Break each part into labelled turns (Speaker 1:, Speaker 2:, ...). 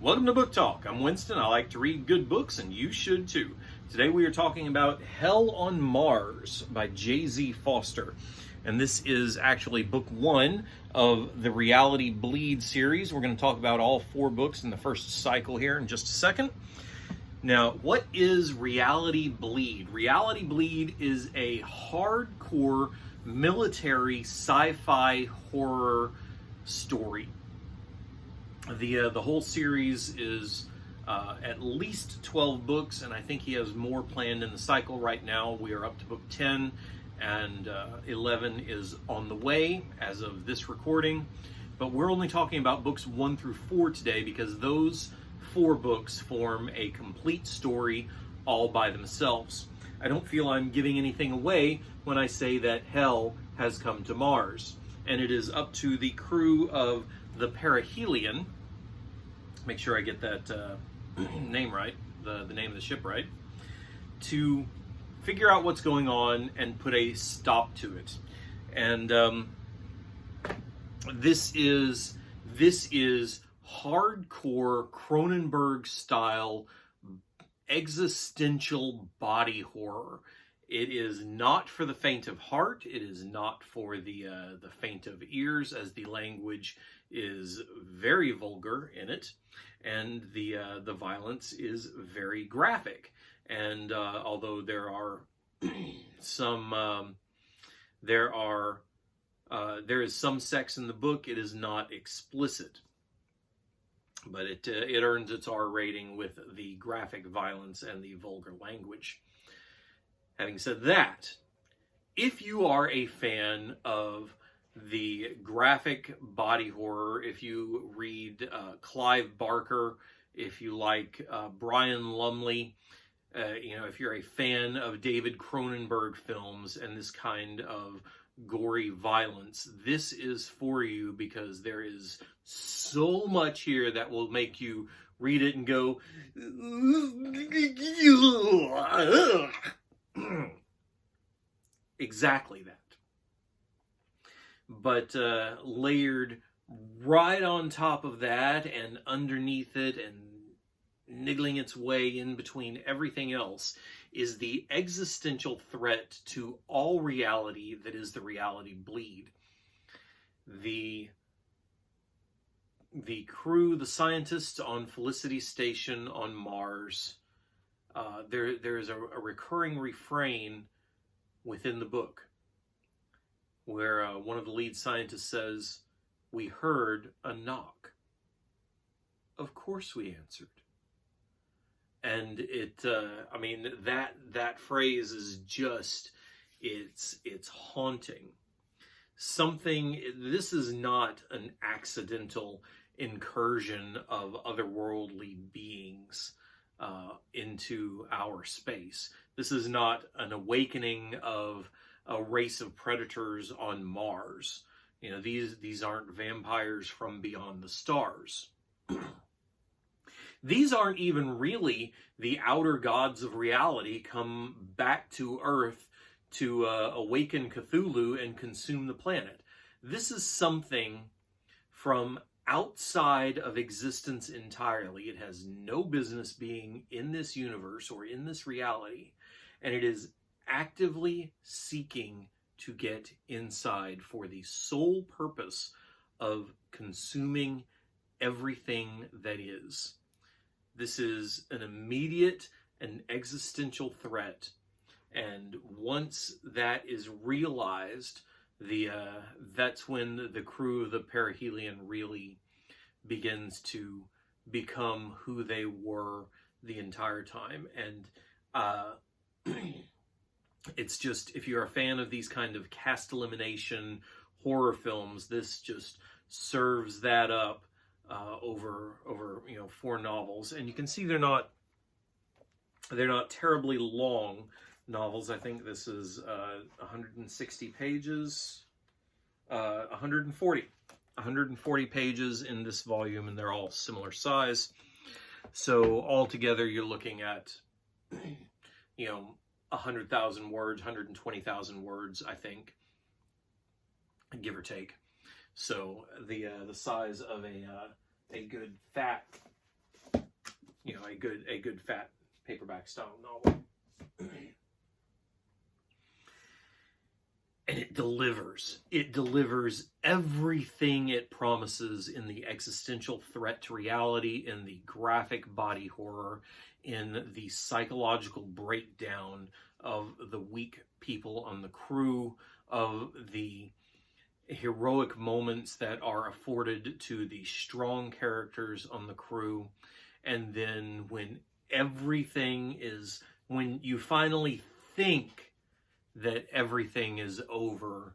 Speaker 1: Welcome to Book Talk. I'm Winston. I like to read good books, and you should too. Today we are talking about Hell on Mars by J.Z. Foster. And this is actually book one of the Reality Bleed series. We're going to talk about all four books in the first cycle here in just a second. Now, what is Reality Bleed? Reality Bleed is a hardcore military sci-fi horror story. The whole series is at least 12 books, and I think he has more planned in the cycle. Right now we are up to book 10, and 11 is on the way as of this recording. But we're only talking about books 1 through 4 today because those 4 books form a complete story all by themselves. I don't feel I'm giving anything away when I say that hell has come to Mars, and it is up to the crew of the Perihelion, make sure I get that name right, the name of the ship right, to figure out what's going on and put a stop to it. And this is hardcore Cronenberg style existential body horror. It is not for the faint of heart. It is not for the faint of ears, as the language is very vulgar in it, and the violence is very graphic. And although there are there is some sex in the book, it is not explicit. But it earns its R rating with the graphic violence and the vulgar language. Having said that, if you are a fan of the graphic body horror, if you read Clive Barker, if you like Brian Lumley, if you're a fan of David Cronenberg films and this kind of gory violence, this is for you, because there is so much here that will make you read it and go, exactly that. But layered right on top of that and underneath it and niggling its way in between everything else is the existential threat to all reality that is the Reality Bleed. The crew, the scientists on Felicity Station on Mars, there is a recurring refrain within the book where one of the lead scientists says, "We heard a knock. Of course we answered." And that phrase is just, it's haunting. This is not an accidental incursion of otherworldly beings into our space. This is not an awakening of a race of predators on Mars. These aren't vampires from beyond the stars. These aren't even really the outer gods of reality come back to Earth to awaken Cthulhu and consume the planet. This is something from outside of existence entirely. It has no business being in this universe or in this reality, and it is actively seeking to get inside for the sole purpose of consuming everything that is. This is an immediate and existential threat, and once that is realized, that's when the crew of the Perihelion really begins to become who they were the entire time. And it's just, if you're a fan of these kind of cast elimination horror films, this just serves that up over 4 novels. And you can see they're not terribly long novels. I think this is 160 pages, 140 pages in this volume, and they're all similar size. So altogether you're looking at 100,000 words, 120,000 words, I think, give or take. So the size of a good fat you know, a good fat paperback style novel. And it delivers. It delivers everything it promises in the existential threat to reality, in the graphic body horror, in the psychological breakdown of the weak people on the crew, of the heroic moments that are afforded to the strong characters on the crew. And then when you finally think that everything is over,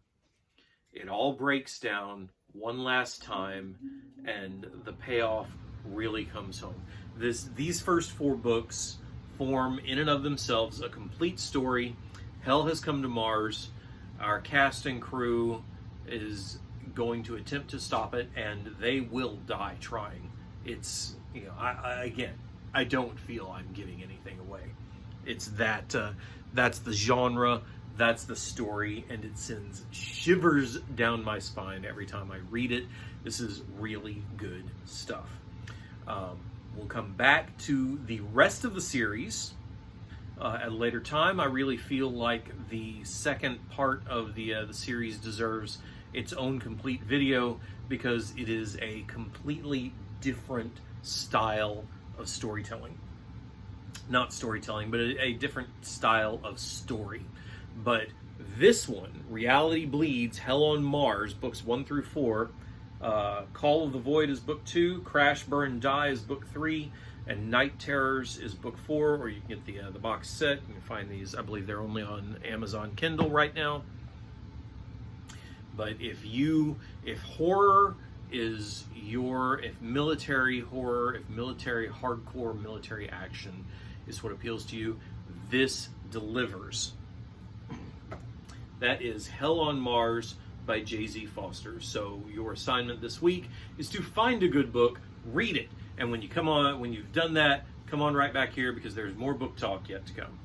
Speaker 1: it all breaks down one last time, and the payoff really comes home. These first 4 books form in and of themselves a complete story. Hell has come to Mars. Our cast and crew is going to attempt to stop it, and they will die trying. It's, you know, I don't feel I'm giving anything away. It's that's the genre, that's the story, and it sends shivers down my spine every time I read it. This is really good stuff. We'll come back to the rest of the series at a later time. I really feel like the second part of the series deserves its own complete video, because it is a completely different style of storytelling. Not storytelling, but a different style of story. But this one, Reality Bleeds, Hell on Mars, books 1 through 4, Call of the Void is book 2, Crash, Burn, Die is book 3, and Night Terrors is book 4, or you can get the box set. You can find these, I believe they're only on Amazon Kindle right now. But if horror is if military horror, if military hardcore, military action is what appeals to you, this delivers. That is Hell on Mars by J.Z. Foster. So your assignment this week is to find a good book, read it, and when you've done that, come on right back here, because there's more book talk yet to come.